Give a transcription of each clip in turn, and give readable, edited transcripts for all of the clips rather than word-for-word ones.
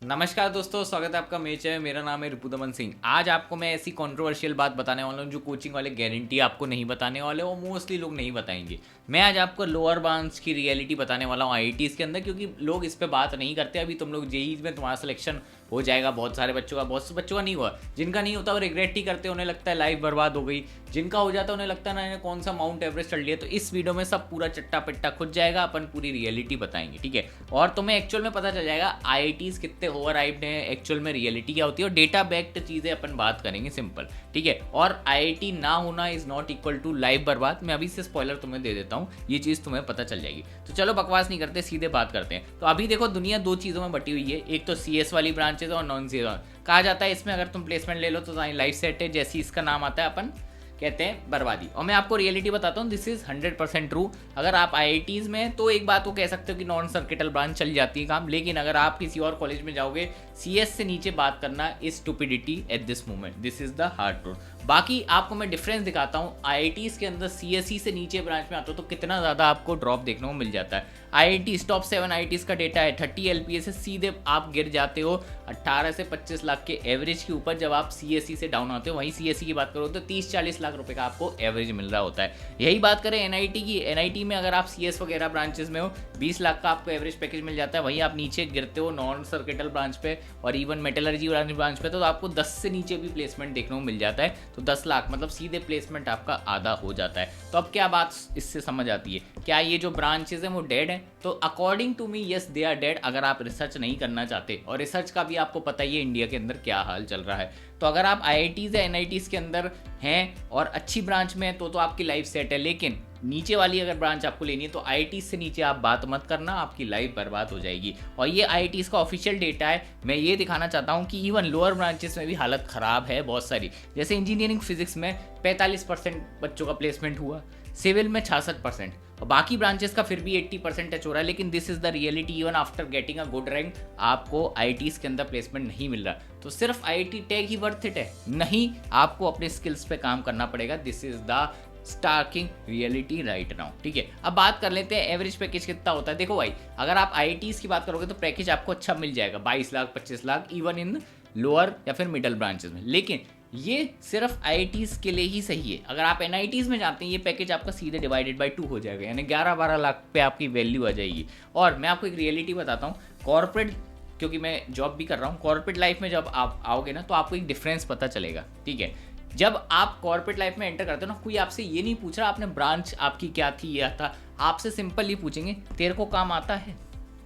नमस्कार दोस्तों, स्वागत है आपका मेरे चैनल। मेरा नाम है रिपुदमन सिंह। आज आपको मैं ऐसी कंट्रोवर्शियल बात बताने वाला हूँ जो कोचिंग वाले गारंटी आपको नहीं बताने वाले, और मोस्टली लोग नहीं बताएंगे। मैं आज आपको लोअर ब्रांच की रियलिटी बताने वाला हूँ आईआईटीज़ के अंदर, क्योंकि लोग इस पे बात नहीं करते। अभी तुम लोग जेईई में तुम्हारा सिलेक्शन हो जाएगा, बहुत सारे बच्चों का, बहुत से बच्चों का नहीं हुआ। जिनका नहीं होता वो रिग्रेट ही करते, उन्हें लगता है लाइफ बर्बाद हो गई। जिनका हो जाता है उन्हें लगता है ना, इन्हें कौन सा माउंट एवरेस्ट चढ़ लिया। तो इस वीडियो में सब पूरा चट्टा पिट्टा खुद जाएगा, अपन पूरी रियलिटी बताएंगे, ठीक है। और तुम्हें एक्चुअल में पता चल जाएगा आईआईटीज़ कितने ओवर हाइप्ड हैं, एक्चुअल में रियलिटी क्या होती है, और डेटा बैक्ड चीज़ें अपन बात करेंगे, सिंपल, ठीक है। और आईआईटी ना होना is not equal to life बर्बाद। मैं अभी से स्पॉइलर तुम्हें दे देता हूँ, ये चीज़ तुम्हें पता चल जाएगी। तो चलो बकवास नहीं करते, सीधे बात करते हैं। तो अभी देखो, दुनिया दो चीज़ों में बटी हुई है, एक तो सीएस वाली ब्रांचेज और नॉन सीएस। कहा जाता है इसमें अगर तुम प्लेसमेंट ले लो तो लाइफ सेट है, जैसी इसका नाम आता है अपन कहते हैं बर्बादी। और मैं आपको रियलिटी बताता हूँ, दिस इज 100% ट्रू। अगर आप आईआईटीज़ में तो एक बात को कह सकते हो कि नॉन सर्किटल ब्रांच चल जाती है काम, लेकिन अगर आप किसी और कॉलेज में जाओगे, सीएस से नीचे बात करना is stupidity at this moment. This is the hard truth. बाकी आपको मैं डिफरेंस दिखाता हूँ। आईआईटीज़ के अंदर सीएसई से नीचे ब्रांच में आता हो तो कितना ज़्यादा आपको ड्रॉप देखने को मिल जाता है। आईआईटी टॉप 7 आईआईटीज़ का डेटा है, 30 एलपीए से सीधे आप गिर जाते हो 18 से 25 लाख के एवरेज के ऊपर। जब आप सीएसई से डाउन आते हो, वहीं सीएसई की बात करो तो 30-40 लाख रुपए का आपको एवरेज मिल रहा होता है। यही बात करें एनआईटी की, एनआईटी में अगर आप सीएस वगैरह ब्रांचेस में हो, 20 लाख का आपको एवरेज पैकेज मिल जाता है। वहीं आप नीचे गिरते हो नॉन सर्किटल ब्रांच पे और इवन मेटलर्जी ब्रांच पे, तो आपको 10 से नीचे भी प्लेसमेंट देखने को मिल जाता है। तो 10 लाख मतलब सीधे प्लेसमेंट आपका आधा हो जाता है। तो अब क्या बात इससे समझ आती है, क्या ये जो ब्रांचेस हैं वो डेड है? तो according to me yes, they are dead, अगर आप रिसर्च नहीं करना चाहते। और रिसर्च का भी आपको पता ही है इंडिया के अंदर क्या हाल चल रहा है। तो अगर आप आईआईटीज़ या एनआईटीज़ के अंदर हैं और अच्छी ब्रांच में हैं तो आपकी लाइफ सेट है। लेकिन नीचे वाली अगर ब्रांच आपको लेनी है तो आईआईटीज़ से नीचे आप बात मत करना, आपकी लाइफ बर्बाद हो जाएगी। और ये आईआईटीज़ का ऑफिशियल डेटा है। मैं ये दिखाना चाहता हूँ कि इवन लोअर ब्रांचेस में भी हालत ख़राब है बहुत सारी। जैसे इंजीनियरिंग फिजिक्स में 45% बच्चों का प्लेसमेंट हुआ, सिविल में 66%, और बाकी ब्रांचेस का फिर भी 80% टच हो रहा है। लेकिन this is the reality, even after getting a good rank आपको आईआईटीज़ के अंदर प्लेसमेंट नहीं मिल रहा। तो सिर्फ आईआईटी टैग ही वर्थ इट है? नहीं, आपको अपने स्किल्स पे काम करना पड़ेगा। This is the stark reality right now, ठीक है। अब बात कर लेते हैं एवरेज पैकेज कितना होता है। देखो भाई, अगर आप आईआईटीज़ की बात करोगे तो पैकेज आपको अच्छा मिल जाएगा, 22 lakh 25 lakh, even in lower या फिर मिडल ब्रांचेस में। लेकिन ये सिर्फ आईआईटीज़ के लिए ही सही है। अगर आप एनआईटीज़ में जाते हैं, ये पैकेज आपका सीधे डिवाइडेड बाई 2 हो जाएगा, यानी 11-12 लाख पे आपकी वैल्यू आ जाएगी। और मैं आपको एक रियलिटी बताता हूँ, कॉर्पोरेट, क्योंकि मैं जॉब भी कर रहा हूँ, कॉर्पोरेट लाइफ में जब आप आओगे ना तो आपको एक डिफरेंस पता चलेगा, ठीक है। जब आप कॉर्पोरेट लाइफ में एंटर करते हो ना, कोई आपसे ये नहीं पूछ रहा आपने ब्रांच आपकी क्या थी या था। आपसे सिंपल ही पूछेंगे, तेरे को काम आता है?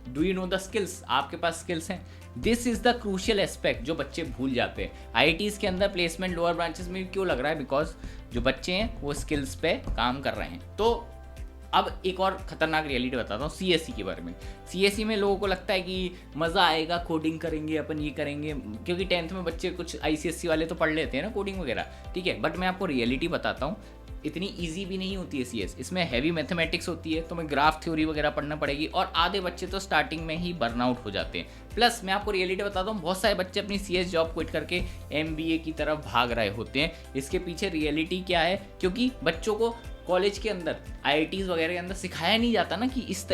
Do you know the skills? आपके पास स्किल्स हैं? This is the crucial aspect जो बच्चे भूल जाते हैं। आईआईटीज़ के अंदर प्लेसमेंट लोअर ब्रांचेस में क्यों लग रहा है? बिकॉज जो बच्चे हैं वो स्किल्स पे काम कर रहे हैं। तो अब एक और खतरनाक रियलिटी बताता हूँ सीएससी के बारे में। सीएससी में लोगों को लगता है कि मज़ा आएगा, कोडिंग करेंगे अपन, ये करेंगे, क्योंकि 10th में बच्चे कुछ आईसीएससी वाले तो पढ़ लेते हैं ना कोडिंग वगैरह, ठीक है। बट मैं आपको रियलिटी बताता हूँ, इतनी इजी भी नहीं होती है सीएस। इसमें हैवी मैथमेटिक्स होती है, तुम्हें ग्राफ थ्योरी वगैरह पढ़ना पड़ेगी, और आधे बच्चे तो स्टार्टिंग में ही बर्नआउट हो जाते हैं। प्लस मैं आपको रियलिटी बताता हूँ, बहुत सारे बच्चे अपनी सीएस जॉब क्विट करके एमबीए की तरफ भाग रहे होते हैं। इसके पीछे रियलिटी क्या है? क्योंकि बच्चों को कॉलेज के अंदर आईआईटीज़ वगैरह के अंदर सिखाया नहीं जाता ना कि इस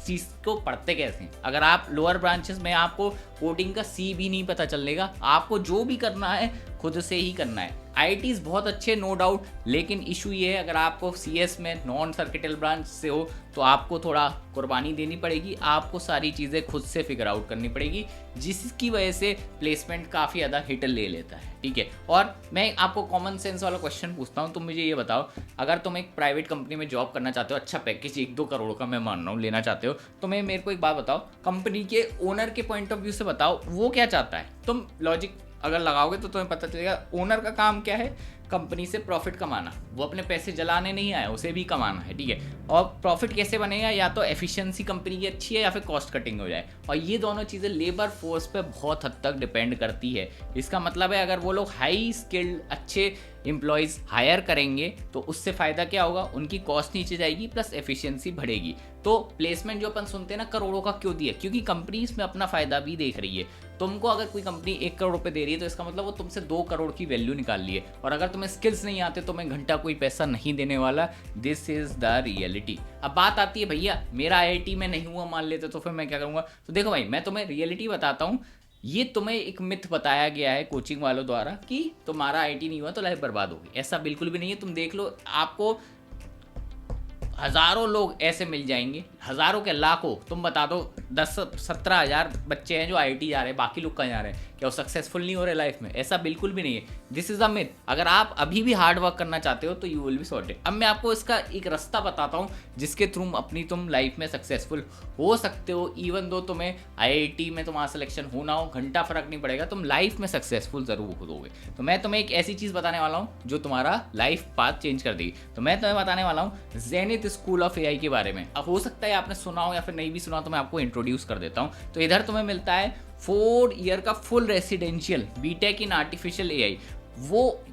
चीज़ को पढ़ते कैसे हैं। अगर आप लोअर ब्रांचेस में, आपको कोडिंग का सी भी नहीं पता चलेगा। आपको जो भी करना है खुद से ही करना है। आईआईटीज़ बहुत अच्छे, नो डाउट, लेकिन इशू ये है, अगर आपको सीएस में नॉन सर्किटल ब्रांच से हो तो आपको थोड़ा कुर्बानी देनी पड़ेगी। आपको सारी चीज़ें खुद से फिगर आउट करनी पड़ेगी, जिसकी वजह से प्लेसमेंट काफ़ी ज़्यादा हिट ले लेता है, ठीक है। और मैं आपको कॉमन सेंस वाला क्वेश्चन पूछता हूँ, तुम मुझे ये बताओ, अगर तुम एक प्राइवेट कंपनी में जॉब करना चाहते हो, अच्छा पैकेज 1-2 करोड़ का मैं मान रहा हूँ लेना चाहते हो, तो मैं मेरे को एक बात बताओ, कंपनी के ओनर के पॉइंट ऑफ व्यू से बताओ वो क्या चाहता है। तुम लॉजिक अगर लगाओगे तो तुम्हें पता चलेगा ओनर का काम क्या है, कंपनी से प्रॉफिट कमाना। वो अपने पैसे जलाने नहीं आया, उसे भी कमाना है, ठीक है। और प्रॉफिट कैसे बनेगा? या तो एफिशिएंसी कंपनी की अच्छी है या फिर कॉस्ट कटिंग हो जाए। और ये दोनों चीज़ें लेबर फोर्स पे बहुत हद तक डिपेंड करती है। इसका मतलब है अगर वो लोग हाई स्किल्ड अच्छे एम्प्लॉयज़ हायर करेंगे तो उससे फ़ायदा क्या होगा? उनकी कॉस्ट नीचे जाएगी, प्लस एफिशिएंसी बढ़ेगी। तो प्लेसमेंट जो अपन सुनते हैं ना करोड़ों का क्यों दिया? क्योंकि कंपनी इसमें अपना फ़ायदा भी देख रही है। तुमको अगर कोई कंपनी 1 करोड़ रुपए दे रही है तो इसका मतलब वो तुमसे 2 करोड़ की वैल्यू निकाल ली है। और अगर तुम्हें स्किल्स नहीं आते तो मैं घंटा कोई पैसा नहीं देने वाला। This is the reality. अब बात आती है भैया मेरा आईआईटी में नहीं हुआ मान लेते तो फिर मैं क्या करूँगा? तो देखो भाई, मैं तुम्हें रियलिटी बताता हूँ। ये तुम्हें एक मिथ बताया गया है कोचिंग वालों द्वारा कि तुम्हारा आईटी नहीं हुआ तो लाइफ बर्बाद होगी। ऐसा बिल्कुल भी नहीं है। तुम देख लो, आपको हज़ारों लोग ऐसे मिल जाएंगे, हज़ारों के लाखों, तुम बता दो 10-17 हज़ार बच्चे हैं जो आईटी जा रहे हैं, बाकी लोग कहाँ जा रहे हैं? क्या वो सक्सेसफुल नहीं हो रहे लाइफ में? ऐसा बिल्कुल भी नहीं है। This is a myth. अगर आप अभी भी हार्ड वर्क करना चाहते हो तो यू विल बी सॉर्टेड। अब मैं आपको इसका एक रास्ता बताता हूँ जिसके थ्रू अपनी तुम लाइफ में सक्सेसफुल हो सकते हो। इवन दो तुम्हें आईआईटी में तुम्हारा सिलेक्शन होना हो, घंटा फर्क नहीं पड़ेगा, तुम लाइफ में सक्सेसफुल जरूर होगे। तो मैं तुम्हें एक ऐसी चीज़ बताने वाला हूँ जो तुम्हारा लाइफ पाथ चेंज कर देगी। तो मैं तुम्हें बताने वाला हूँ जेनिथ स्कूल ऑफ एआई के बारे में। अब हो सकता है आपने सुना हो या फिर नहीं भी सुना, तो मैं आपको इंट्रोड्यूस कर देता हूँ। तो इधर तुम्हें मिलता है 4 ईयर का full residential BTech in artificial AI. वो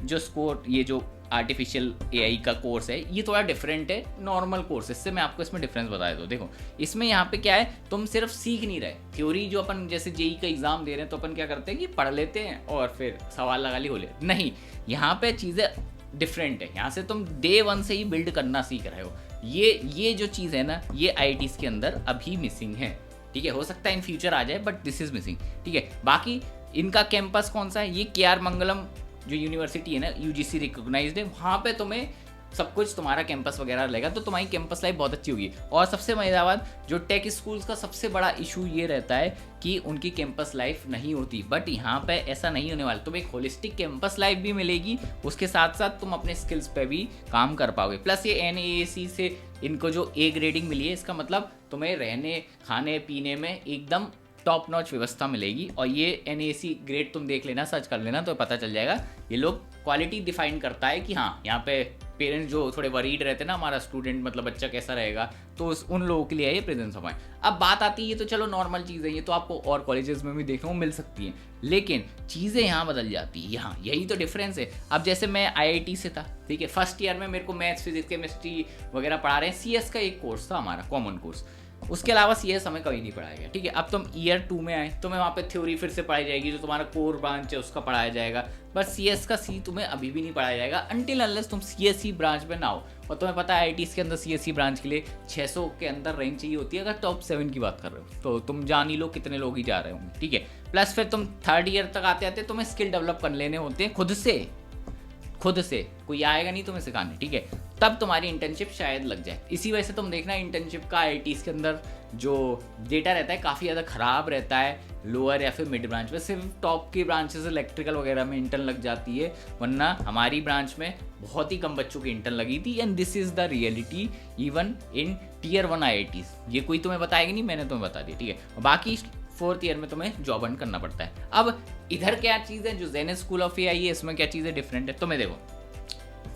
जो स्कोर, ये जो आर्टिफिशियल एआई का कोर्स है, ये थोड़ा डिफरेंट है नॉर्मल कोर्स से। मैं आपको इसमें डिफरेंस बता देता हूँ। देखो, इसमें यहाँ पे क्या है, तुम सिर्फ सीख नहीं रहे थ्योरी। जो अपन जैसे जेई का एग्जाम दे रहे हैं तो अपन क्या करते हैं कि पढ़ लेते हैं और फिर सवाल लगा ली हो ले, नहीं, यहाँ पे चीज़ें डिफरेंट है। यहाँ से तुम डे 1 से ही बिल्ड करना सीख रहे हो। ये जो चीज़ है ना, ये आईआईटीज़ के अंदर अभी मिसिंग है। ठीक है, हो सकता है इन फ्यूचर आ जाए, बट दिस इज मिसिंग। ठीक है, बाकी इनका कैंपस कौन सा है? ये केआर मंगलम जो यूनिवर्सिटी है ना, यूजीसी रिकॉग्नाइज्ड है, वहाँ पे तुम्हें सब कुछ तुम्हारा कैंपस वगैरह रहेगा, तो तुम्हारी कैंपस लाइफ बहुत अच्छी होगी। और सबसे मजेदार बात, जो टेक स्कूल्स का सबसे बड़ा इशू ये रहता है कि उनकी कैंपस लाइफ नहीं होती, बट यहाँ पे ऐसा नहीं होने वाला। तुम्हें एक होलिस्टिक कैंपस लाइफ भी मिलेगी, उसके साथ साथ तुम अपने स्किल्स पे भी काम कर पाओगे। प्लस ये एनएएसी से इनको जो ए ग्रेडिंग मिली है, इसका मतलब तुम्हें रहने खाने पीने में एकदम टॉप नॉच व्यवस्था मिलेगी। और ये एनएसी ग्रेड तुम देख लेना, सर्च कर लेना, तो पता चल जाएगा। ये लोग क्वालिटी डिफाइन करता है कि हाँ, यहाँ पे पेरेंट्स जो थोड़े वरीड रहते हैं ना, हमारा स्टूडेंट मतलब बच्चा कैसा रहेगा, तो उन लोगों के लिए है ये प्रेजेंस ऑफ माइंड। अब बात आती है, ये तो चलो नॉर्मल चीज़ है, ये तो आपको और कॉलेजेस में भी देखने को मिल सकती है, लेकिन चीज़ें यहाँ बदल जाती है। यहाँ यही तो डिफरेंस है। अब जैसे मैं आईआईटी से था, ठीक है, फर्स्ट ईयर में मेरे को मैथ्स, फिजिक्स, केमिस्ट्री वगैरह पढ़ा रहे हैं। सीएस का एक कोर्स था हमारा, कॉमन कोर्स, उसके अलावा सीएस हमें कभी नहीं पढ़ाया गया। ठीक है, अब तुम ईयर 2 में आए, तुम्हें वहाँ पे थ्योरी फिर से पढ़ाई जाएगी, जो तुम्हारा कोर ब्रांच है उसका पढ़ाया जाएगा, बट सीएस का सी तुम्हें अभी भी नहीं पढ़ाया जाएगा अनटिल अनलेस तुम सीएससी ब्रांच में ना हो। और तुम्हें पता है आईआईटीज़ के अंदर सीएससी ब्रांच के लिए 600 के अंदर रैंक चाहिए होती है। अगर टॉप 7 की बात कर रहे हो तो तुम जान ही लो कितने लोग ही जा रहे होंगे। ठीक है, प्लस फिर तुम 3rd ईयर तक आते आते तुम्हें स्किल डेवलप कर लेने होते हैं खुद से, कोई आएगा नहीं तुम्हें सिखाने। ठीक है, तब तुम्हारी इंटर्नशिप शायद लग जाए। इसी वजह से तुम देखना इंटर्नशिप का आईआईटीज़ के अंदर जो डेटा रहता है काफ़ी ज़्यादा ख़राब रहता है लोअर या फिर मिड ब्रांच में। सिर्फ टॉप की ब्रांचेस इलेक्ट्रिकल वगैरह में इंटर्न लग जाती है, वरना हमारी ब्रांच में बहुत ही कम बच्चों की इंटर्न लगी थी। And this is the reality even in Tier 1 IITs. ये कोई तुम्हें बताएगा नहीं, मैंने तुम्हें बता दिया। ठीक है, बाकी 4th ईयर में तुम्हें जॉब अर्न करना पड़ता है। अब इधर क्या चीज़ है, जो जेनिथ स्कूल ऑफ एआई है, इसमें क्या चीज़ें डिफरेंट है तुम्हें देखो।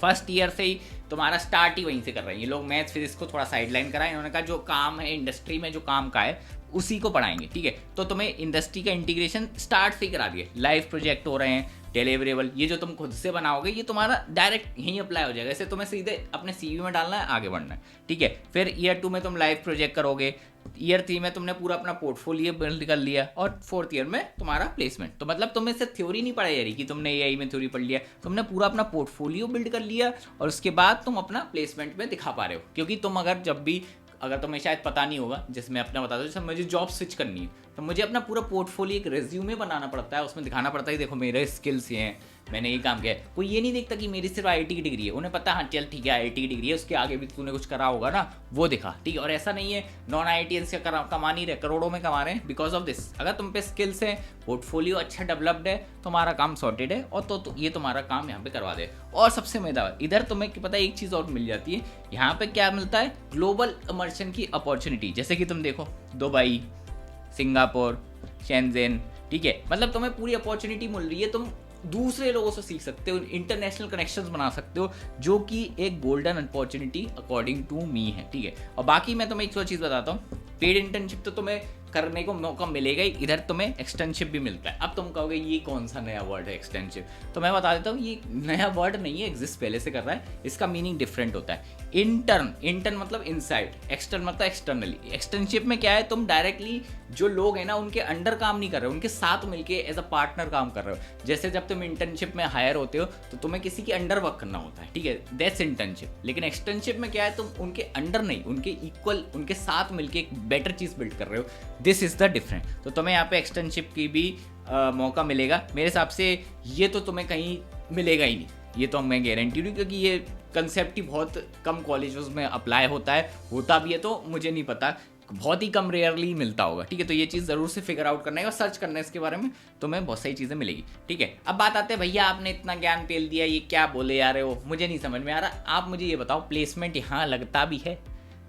फर्स्ट ईयर से ही तुम्हारा स्टार्ट ही वहीं से कर रहे हैं ये लोग। मैथ्स फिजिक्स को थोड़ा साइडलाइन करा, इन्होंने कहा जो काम है इंडस्ट्री में, जो काम का है उसी को पढ़ाएंगे। ठीक है, तो तुम्हें इंडस्ट्री का इंटीग्रेशन स्टार्ट से ही करा दिए। लाइव प्रोजेक्ट हो रहे हैं, डिलीवरेबल, ये जो तुम खुद से बनाओगे ये तुम्हारा डायरेक्ट यहीं अप्लाई हो जाएगा। इसे तुम्हें सीधे अपने सीवी में डालना है, आगे बढ़ना है। ठीक है, फिर ईयर 2 में तुम लाइव प्रोजेक्ट करोगे, ईयर 3 में तुमने पूरा अपना पोर्टफोलियो बिल्ड कर लिया, और 4th ईयर में तुम्हारा प्लेसमेंट। तो मतलब तुम्हें सिर्फ थ्योरी नहीं पढ़ाई जा रही कि तुमने एआई में थ्योरी पढ़ लिया, तुमने पूरा अपना पोर्टफोलियो बिल्ड कर लिया, और उसके बाद तुम अपना प्लेसमेंट में दिखा पा रहे हो। क्योंकि तुम अगर तुम्हें शायद पता नहीं होगा, जैसे मैं अपना बता दूं, जैसे मुझे जॉब स्विच करनी है तो मुझे अपना पूरा पोर्टफोलियो एक रेज्यूमे बनाना पड़ता है, उसमें दिखाना पड़ता है देखो मेरे स्किल्स ये हैं, मैंने ये काम किया है। कोई ये नहीं देखता कि मेरी सिर्फ आईआईटी की डिग्री है, उन्हें पता हाँ चल ठीक है आईआईटी की डिग्री है, उसके आगे भी तूने कुछ करा होगा ना, वो दिखा। ठीक है, और ऐसा नहीं है नॉन आईआईटीएंस कमा नहीं रहे, करोड़ों में कमा रहे हैं बिकॉज ऑफ दिस। अगर तुम पे स्किल्स है, पोर्टफोलियो अच्छा डेवलप्ड है, तुम्हारा काम सॉर्टेड है, और तो ये तुम्हारा काम यहाँ पे करवा दे। और सबसे मजेदार इधर तुम्हें पता है एक चीज़ और मिल जाती है, यहाँ पे क्या मिलता है, ग्लोबल इमर्शन की अपॉर्चुनिटी। जैसे कि तुम देखो दुबई, सिंगापुर, शेंजेन, ठीक है, मतलब तुम्हें पूरी अपॉर्चुनिटी मिल रही है। तुम दूसरे लोगों से सीख सकते हो, इंटरनेशनल कनेक्शंस बना सकते हो, जो कि एक golden opportunity according to me है। ठीक है, और बाकी मैं तुम्हें एक और चीज़ बताता हूँ, पेड इंटर्नशिप तो तुम्हें करने को मौका मिलेगा ही, इधर तुम्हें एक्सटर्नशिप भी मिलता है। अब तुम कहोगे ये कौन सा नया वर्ड है एक्सटर्नशिप, तो मैं बता देता हूँ ये नया वर्ड नहीं है, एग्जिस्ट पहले से कर रहा है। इसका मीनिंग डिफरेंट होता है। इंटर्न मतलब इनसाइड, एक्सटर्न मतलब एक्सटर्नली। एक्सटर्नशिप में क्या है, तुम डायरेक्टली जो लोग हैं ना उनके अंडर काम नहीं कर रहे हो, उनके साथ मिलके एज अ पार्टनर काम कर रहे हो। जैसे जब तुम इंटर्नशिप में हायर होते हो तो तुम्हें किसी के अंडर वर्क करना होता है, ठीक है, दैट्स इंटर्नशिप। लेकिन एक्सटर्नशिप में क्या है, तुम उनके अंडर नहीं, उनके इक्वल, उनके साथ मिलके एक बेटर चीज़ बिल्ड कर रहे हो। This is the different. तो तुम्हें यहाँ पे एक्सटर्नशिप की भी मौका मिलेगा। मेरे हिसाब से ये तो तुम्हें कहीं मिलेगा ही नहीं, ये तो मैं गारंटी दूँ, क्योंकि ये कंसेप्ट ही बहुत कम कॉलेजेस में अप्लाई होता है, होता भी है तो मुझे नहीं पता, बहुत ही कम रेयरली मिलता होगा, ठीक है। तो ये चीज़ ज़रूर से फिगर आउट करना है और सर्च करना है इसके बारे में, तो मैं बहुत सारी चीज़ें मिलेगी, ठीक है। अब बात आते हैं, भैया आपने इतना ज्ञान पेल दिया, ये क्या बोले जा रहे हो, मुझे नहीं समझ में आ रहा। आप मुझे ये बताओ, प्लेसमेंट यहाँ लगता भी है?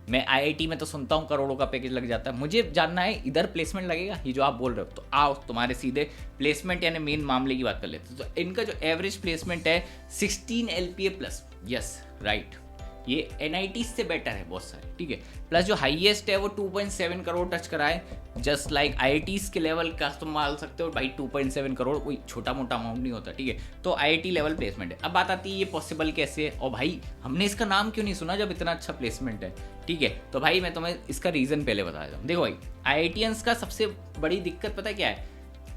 मैं आईआईटी में तो सुनता हूँ करोड़ों का पैकेज लग जाता है, मुझे जानना है इधर प्लेसमेंट लगेगा, ये जो आप बोल रहे हो। तो आओ तुम्हारे सीधे प्लेसमेंट यानी मेन मामले की बात कर लेते हैं। तो इनका जो एवरेज प्लेसमेंट है 16 LPA प्लस, यस राइट, ये एनआईटी से बेटर है बहुत सारे, ठीक है। प्लस जो हाईएस्ट है वो 2.7 करोड़ टच करा है, जस्ट लाइक आईआईटीज के लेवल का तुम मान सकते हो भाई। 2.7 करोड़ कोई छोटा मोटा अमाउंट नहीं होता, ठीक है। तो आईआईटी लेवल प्लेसमेंट है। अब बात आती है ये पॉसिबल कैसे है, और भाई हमने इसका नाम क्यों नहीं सुना जब इतना अच्छा प्लेसमेंट है, ठीक है। तो भाई मैं तुम्हें इसका रीज़न पहले बता देता हूँ। देखो भाई, आईआईटीएंस का सबसे बड़ी दिक्कत पता है क्या है,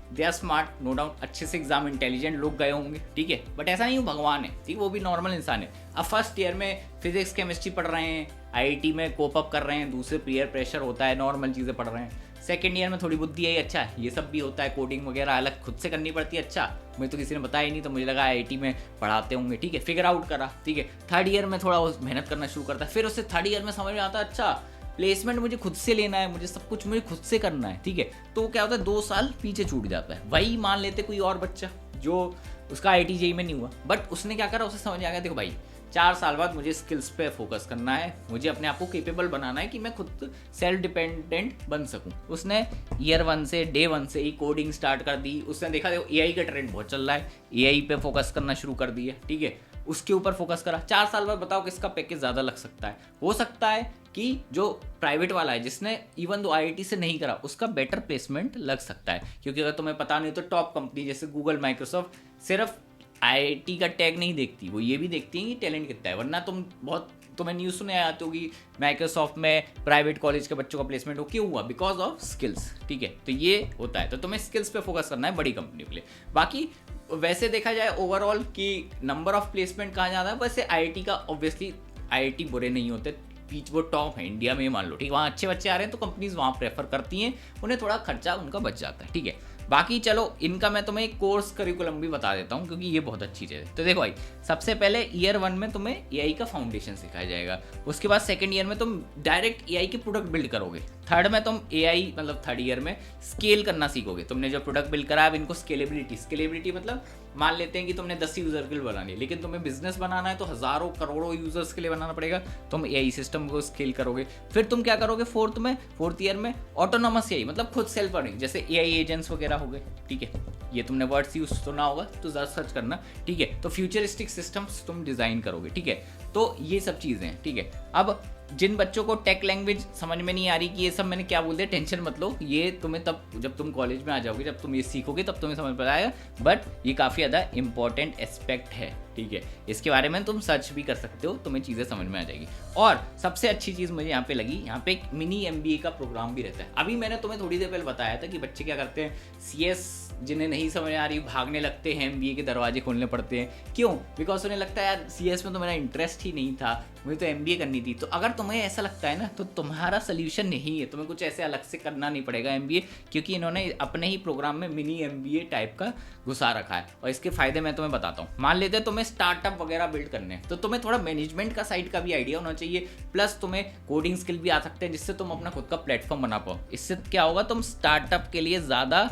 they are smart, no doubt, अच्छे से एग्जाम इंटेलिजेंट लोग गए होंगे, ठीक है। बट ऐसा नहीं, वो भगवान है, ठीक, वो भी नॉर्मल इंसान है। अब फर्स्ट ईयर में फिजिक्स केमिस्ट्री पढ़ रहे हैं, आईआईटी में कोप अप कर रहे हैं, दूसरे पीयर प्रेशर होता है, नॉर्मल चीज़ें पढ़ रहे हैं। सेकंड ईयर में थोड़ी बुद्धि आई, अच्छा ये सब भी होता है, कोडिंग वगैरह अलग खुद से करनी पड़ती है, अच्छा मुझे तो किसी ने बताया ही नहीं, तो मुझे लगा आईआईटी में पढ़ाते होंगे, ठीक है, फिगर आउट करा, ठीक है। थर्ड ईयर में थोड़ा मेहनत करना शुरू करता है, फिर उससे थर्ड ईयर में समझ में आता है, अच्छा प्लेसमेंट मुझे खुद से लेना है, मुझे सब कुछ मुझे खुद से करना है, ठीक है। तो क्या होता है, 2 साल पीछे छूट जाता है। वही मान लेते कोई और बच्चा जो उसका आईआईटी जेईई में नहीं हुआ, बट उसने क्या करा, उसे समझ आ गया, देखो भाई 4 साल बाद मुझे स्किल्स पे फोकस करना है, मुझे अपने आप को केपेबल बनाना है कि मैं खुद सेल्फ डिपेंडेंट बन सकूं। उसने ईयर 1 से, डे 1 से ही कोडिंग स्टार्ट कर दी। उसने देखा देखो एआई का ट्रेंड बहुत चल रहा है, एआई पे फोकस करना शुरू कर दिया, ठीक है, उसके ऊपर फोकस करा। 4 साल बाद बताओ किसका पैकेज ज़्यादा लग सकता है। हो सकता है कि जो प्राइवेट वाला है, जिसने इवन दो आईआईटी से नहीं करा, उसका बेटर प्लेसमेंट लग सकता है। क्योंकि अगर तुम्हें पता नहीं तो टॉप कंपनी जैसे गूगल, माइक्रोसॉफ्ट सिर्फ आईआईटी का टैग नहीं देखती, वो ये भी देखती है कि टैलेंट कितना है। वरना तुम्हें न्यूज़ सुने आती होगी माइक्रोसॉफ्ट में प्राइवेट कॉलेज के बच्चों का प्लेसमेंट हो, क्यों हुआ, बिकॉज ऑफ स्किल्स, ठीक है। तो ये होता है, तो तुम्हें स्किल्स पे फोकस करना है बड़ी कंपनी के लिए। बाकी वैसे देखा जाए ओवरऑल कि नंबर ऑफ प्लेसमेंट कहाँ ज़्यादा है, वैसे आईआईटी का ऑब्वियसली, आईआईटी बुरे नहीं होते, बीच वो टॉप है इंडिया में, मान लो, ठीक, वहाँ अच्छे बच्चे आ रहे हैं तो कंपनीज वहाँ प्रेफर करती हैं, उन्हें थोड़ा खर्चा उनका बच जाता है, ठीक है। बाकी चलो इनका मैं तुम्हें एक कोर्स करिकुलम भी बता देता हूँ, क्योंकि ये बहुत अच्छी चीज़ है। तो देखो भाई, सबसे पहले ईयर 1 में तुम्हें एआई का फाउंडेशन सिखाया जाएगा। उसके बाद सेकंड ईयर में तुम डायरेक्ट एआई के प्रोडक्ट बिल्ड करोगे। थर्ड में तुम एआई मतलब थर्ड ईयर में स्केल करना सीखोगे। तुमने जो प्रोडक्ट बिल्ड करा है इनको स्केलेबिलिटी मतलब मान लेते हैं कि तुमने 10 यूजर के लिए बनानी है, लेकिन तुम्हें बिजनेस बनाना है तो हजारों करोड़ों यूजर्स के लिए बनाना पड़ेगा। तुम एआई सिस्टम को स्केल करोगे। फिर तुम क्या करोगे, फोर्थ ईयर में ऑटोनोमस एआई मतलब खुद सेल्फ अर्निंग, जैसे एआई एजेंट्स वगैरह हो गए, ठीक है। ये तुमने वर्ड्स यूज सुना होगा तो जरा सर्च करना, ठीक है। तो फ्यूचरिस्टिक सिस्टम्स तुम डिजाइन करोगे, ठीक है। तो ये सब चीजें हैं, ठीक है। अब जिन बच्चों को टेक लैंग्वेज समझ में नहीं आ रही कि ये सब मैंने क्या बोल दिया, टेंशन मत लो, ये तुम्हें तब जब तुम कॉलेज में आ जाओगे, जब तुम ये सीखोगे तब तुम्हें समझ में आएगा। बट ये काफ़ी ज़्यादा इंपॉर्टेंट एस्पेक्ट है, ठीक है। इसके बारे में तुम सर्च भी कर सकते हो, तुम्हें चीज़ें समझ में आ जाएगी। और सबसे अच्छी चीज़ मुझे यहाँ पे लगी, यहाँ पे एक मिनी एमबीए का प्रोग्राम भी रहता है। अभी मैंने तुम्हें थोड़ी देर पहले बताया था कि बच्चे क्या करते हैं, सीएस जिन्हें नहीं समझ आ रही भागने लगते हैं, एमबीए के दरवाजे खोलने पड़ते हैं। क्यों? बिकॉज उन्हें लगता है यार सीएस में तो मेरा इंटरेस्ट ही नहीं था, मुझे तो एमबीए करनी थी। तो अगर तुम्हें ऐसा लगता है ना, तो तुम्हारा सोल्यूशन यही है, तुम्हें कुछ ऐसे अलग से करना नहीं पड़ेगा एमबीए, क्योंकि इन्होंने अपने ही प्रोग्राम में मिनी एमबीए टाइप का घुसा रखा है। और इसके फायदे मैं तुम्हें बताता हूँ। मान लेते हैं तुम्हें स्टार्टअप वगैरह बिल्ड करने हैं, तो तुम्हें थोड़ा मैनेजमेंट का साइड का भी आइडिया होना चाहिए, प्लस तुम्हें कोडिंग स्किल भी आ सकते हैं, जिससे तुम अपना खुद का प्लेटफॉर्म बना पाओ। इससे क्या होगा, तुम स्टार्टअप के लिए ज़्यादा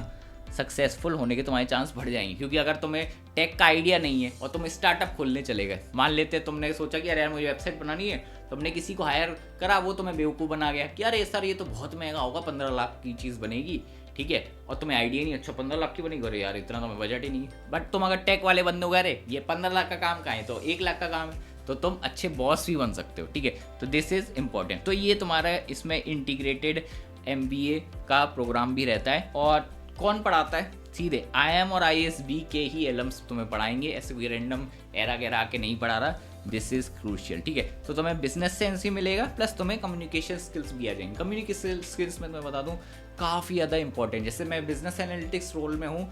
सक्सेसफुल होने के तुम्हारे चांस बढ़ जाएंगे। क्योंकि अगर तुम्हें टेक का आइडिया नहीं है और तुम स्टार्टअप खोलने चले गए, मान लेते तुमने सोचा कि अरे यार मुझे वेबसाइट बनानी है, तुमने किसी को हायर करा, वो तुम्हें बेवकूफ़ बना गया कि अरे सर ये तो बहुत महंगा होगा, 15 लाख की चीज़ बनेगी, ठीक है, और तुम्हें आइडिया नहीं, अच्छा 15 लाख की बनेगी, अरे यार इतना तो मैं बजट ही नहीं है। बट तुम अगर टेक वाले बंदे हो गए, अरे ये 15 लाख का काम कहाँ है, तो 1 लाख का काम है, तो तुम अच्छे बॉस भी बन सकते हो, ठीक है। तो दिस इज इम्पॉर्टेंट। तो ये तुम्हारा इसमें इंटीग्रेटेड एमबीए का प्रोग्राम भी रहता है। और कौन पढ़ाता है? सीधे IIM और ISB के ही एलम्स तुम्हें पढ़ाएंगे, ऐसे कोई रैंडम एरा गैरा आके नहीं पढ़ा रहा। दिस इज क्रूशियल, ठीक है। तो तुम्हें बिजनेस सेंस ही मिलेगा, प्लस तुम्हें कम्युनिकेशन स्किल्स भी आ जाएंगे। कम्युनिकेशन स्किल्स में तुम्हें बता दूं काफ़ी ज़्यादा इंपॉर्टेंट, जैसे मैं बिजनेस एनालिटिक्स रोल में हूँ,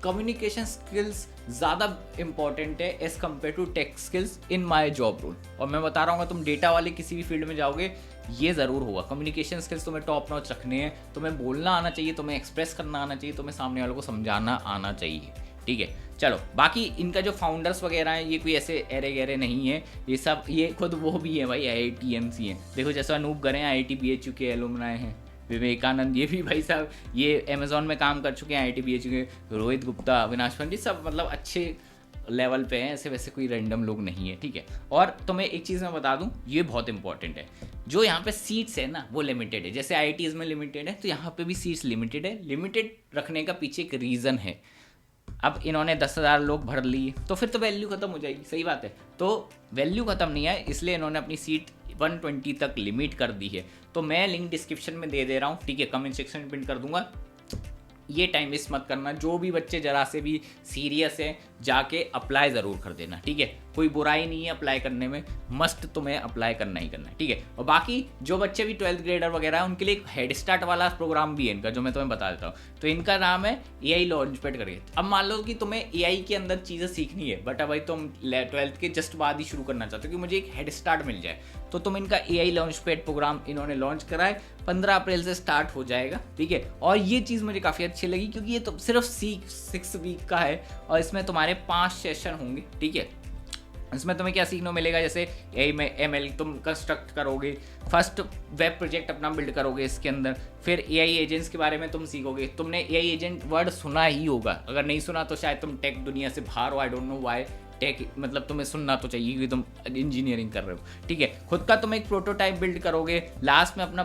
कम्युनिकेशन स्किल्स ज़्यादा इंपॉर्टेंट है as compared to tech skills in my job role. और मैं बता रहा हूँ तुम डेटा वाले किसी भी फील्ड में जाओगे ये ज़रूर होगा, कम्युनिकेशन स्किल्स तुम्हें टॉप नॉच रखने हैं, तुम्हें बोलना आना चाहिए, तुम्हें एक्सप्रेस करना आना चाहिए, तुम्हें सामने वालों को समझाना आना चाहिए, ठीक है। चलो बाकी इनका जो फाउंडर्स वगैरह हैं ये कोई ऐसे एरे गहरे नहीं है, ये सब ये खुद वो भी है भाई, IITMC हैं। देखो जैसे अनूप गरे हैं IIT-BHU के एलुमनाई हैं, विवेकानंद ये भी भाई साहब ये अमेजोन में काम कर चुके हैं, IIT-BHU के रोहित गुप्ता, अविनाश पंडित, सब मतलब अच्छे लेवल पे हैं, ऐसे वैसे कोई रैंडम लोग नहीं है, ठीक है। और तुम्हें एक चीज़ मैं बता दूं, ये बहुत इंपॉर्टेंट है, जो यहाँ पे सीट्स है ना वो लिमिटेड है, जैसे IITs में लिमिटेड है तो यहाँ पे भी सीट्स लिमिटेड है। लिमिटेड रखने का पीछे एक रीज़न है, अब इन्होंने 10,000 लोग भर लिए तो फिर तो वैल्यू खत्म हो जाएगी, सही बात है। तो वैल्यू खत्म नहीं है, इसलिए इन्होंने अपनी सीट 120 तक लिमिट कर दी है। तो मैं लिंक डिस्क्रिप्शन में दे रहा हूँ, ठीक है, कमेंट सेक्शन में पिन कर दूंगा। ये टाइम वेस्ट मत करना, जो भी बच्चे जरा से भी सीरियस है जाके अप्लाई ज़रूर कर देना, ठीक है। कोई बुराई नहीं है अप्लाई करने में, मस्ट तुम्हें अप्लाई करना ही करना है, ठीक है। और बाकी जो बच्चे भी 12th ग्रेडर वगैरह है उनके लिए एक हेड स्टार्ट वाला प्रोग्राम भी है इनका, जो मैं तुम्हें बता देता हूँ। तो इनका नाम है AI लॉन्च पैड करके। अब मान लो कि तुम्हें AI के अंदर चीज़ें सीखनी है, बट अब भाई तुम 12th के जस्ट बाद ही शुरू करना चाहते हो कि मुझे एक हेड स्टार्ट मिल जाए, तो तुम इनका AI लॉन्च पैड प्रोग्राम इन्होंने लॉन्च करा है, 15 अप्रैल से स्टार्ट हो जाएगा, ठीक है। और ये चीज़ मुझे काफ़ी अच्छी लगी क्योंकि ये तो सिर्फ 6 वीक का है और इसमें तुम्हारे 5 सेशन होंगे, ठीक है। इसमें तुम्हें क्या सीखने को मिलेगा, जैसे AI में ML तुम कंस्ट्रक्ट करोगे, फर्स्ट वेब प्रोजेक्ट अपना बिल्ड करोगे इसके अंदर, फिर AI एजेंट्स के बारे में तुम सीखोगे। तुमने AI एजेंट वर्ड सुना ही होगा, अगर नहीं सुना तो शायद तुम टेक दुनिया से बाहर हो, I don't know why. Tech मतलब तुम्हें सुनना तो चाहिए क्योंकि तुम इंजीनियरिंग कर रहे हो, ठीक है। खुद का तुम एक प्रोटोटाइप बिल्ड करोगे, लास्ट में अपना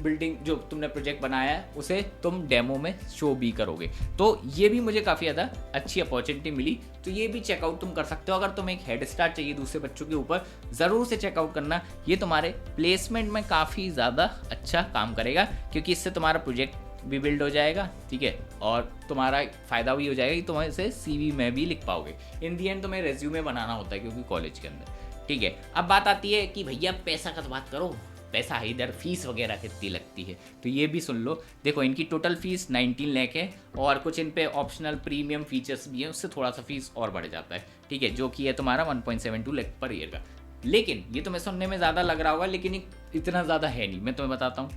बिल्डिंग जो तुमने प्रोजेक्ट बनाया है उसे तुम डेमो में शो भी करोगे। तो ये भी मुझे काफ़ी ज़्यादा अच्छी अपॉर्चुनिटी मिली, तो ये भी चेकआउट तुम कर सकते हो। अगर तुम्हें एक हेड स्टार्ट चाहिए दूसरे बच्चों के ऊपर, ज़रूर से चेकआउट करना, ये तुम्हारे प्लेसमेंट में काफ़ी ज़्यादा अच्छा काम करेगा क्योंकि इससे तुम्हारा प्रोजेक्ट भी बिल्ड हो जाएगा, ठीक है, और तुम्हारा फ़ायदा भी हो जाएगा कि तुम इसे CV में भी लिख पाओगे। इन दी एंड तुम्हें रेज्यूमे बनाना होता है क्योंकि कॉलेज के अंदर, ठीक है। अब बात आती है कि भैया पैसा का तो बात करो, पैसा है इधर, फीस वगैरह कितनी लगती है, तो ये भी सुन लो। देखो इनकी टोटल फीस 19 लाख है और कुछ इन पे ऑप्शनल प्रीमियम फीचर्स भी हैं, उससे थोड़ा सा फीस और बढ़ जाता है, ठीक है, जो कि है तुम्हारा 1.72 लाख पर ईयर का। लेकिन ये तुम्हें सुनने में ज़्यादा लग रहा होगा, लेकिन इतना ज़्यादा है नहीं। मैं तुम्हें बताता हूँ,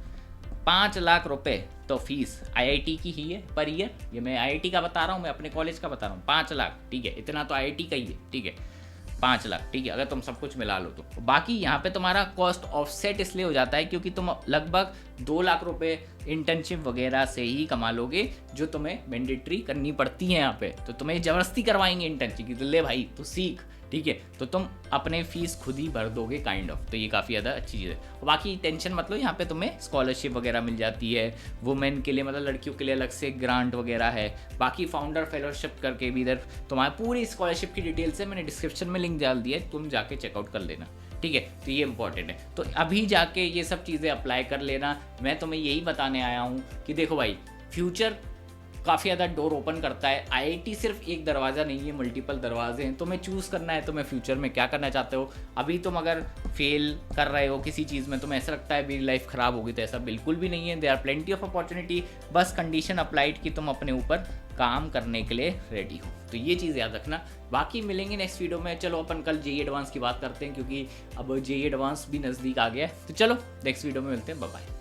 5 लाख रुपए तो फीस IIT की ही है पर ईयर। ये मैं IIT का बता रहा हूँ, मैं अपने कॉलेज का बता रहा हूँ। 5 लाख, ठीक है, इतना तो IIT का ही है, ठीक है, 5 लाख, ठीक है, अगर तुम सब कुछ मिला लो तो। बाकी यहाँ पे तुम्हारा कॉस्ट ऑफसेट इसलिए हो जाता है क्योंकि तुम लगभग 2 लाख रुपए इंटर्नशिप वगैरह से ही कमा लोगे, जो तुम्हें मैंडेटरी करनी पड़ती है यहाँ पे। तो तुम्हें ज़बरदस्ती करवाएंगे इंटर्नशिप की, तो ले भाई तो सीख, ठीक है। तो तुम अपने फीस खुद ही भर दोगे काइंड ऑफ, तो ये काफ़ी ज़्यादा अच्छी चीज़ है। और बाकी टेंशन मत लो, यहाँ पे तुम्हें स्कॉलरशिप वगैरह मिल जाती है, वुमेन के लिए मतलब लड़कियों के लिए अलग से ग्रांट वगैरह है। बाकी फाउंडर फेलोशिप करके भी इधर तुम्हारी पूरी स्कॉलरशिप की डिटेल्स है, मैंने डिस्क्रिप्शन में लिंक डाल दिया है, तुम जाके चेकआउट कर लेना, ठीक है। तो ये इंपॉर्टेंट है, तो अभी जाके ये सब चीज़ें अप्लाई कर लेना। मैं तुम्हें यही बताने आया हूँ कि देखो भाई, फ्यूचर काफ़ी ज़्यादा डोर ओपन करता है। IIT सिर्फ एक दरवाज़ा नहीं है, मल्टीपल दरवाजे हैं। तुम्हें चूज़ करना है तुम्हें फ्यूचर में क्या करना चाहते हो। अभी तुम अगर फेल कर रहे हो किसी चीज़ में, तुम्हें ऐसा लगता है मेरी लाइफ ख़राब होगी, तो ऐसा बिल्कुल भी नहीं है। There are plenty of opportunity, बस कंडीशन अप्लाइड कि तुम अपने ऊपर काम करने के लिए रेडी हो। तो ये चीज़ याद रखना। बाकी मिलेंगे नेक्स्ट वीडियो में। चलो अपन कल JEE एडवांस की बात करते हैं क्योंकि अब JEE एडवांस भी नज़दीक आ गया है। तो चलो नेक्स्ट वीडियो में मिलते हैं, बाय बाय।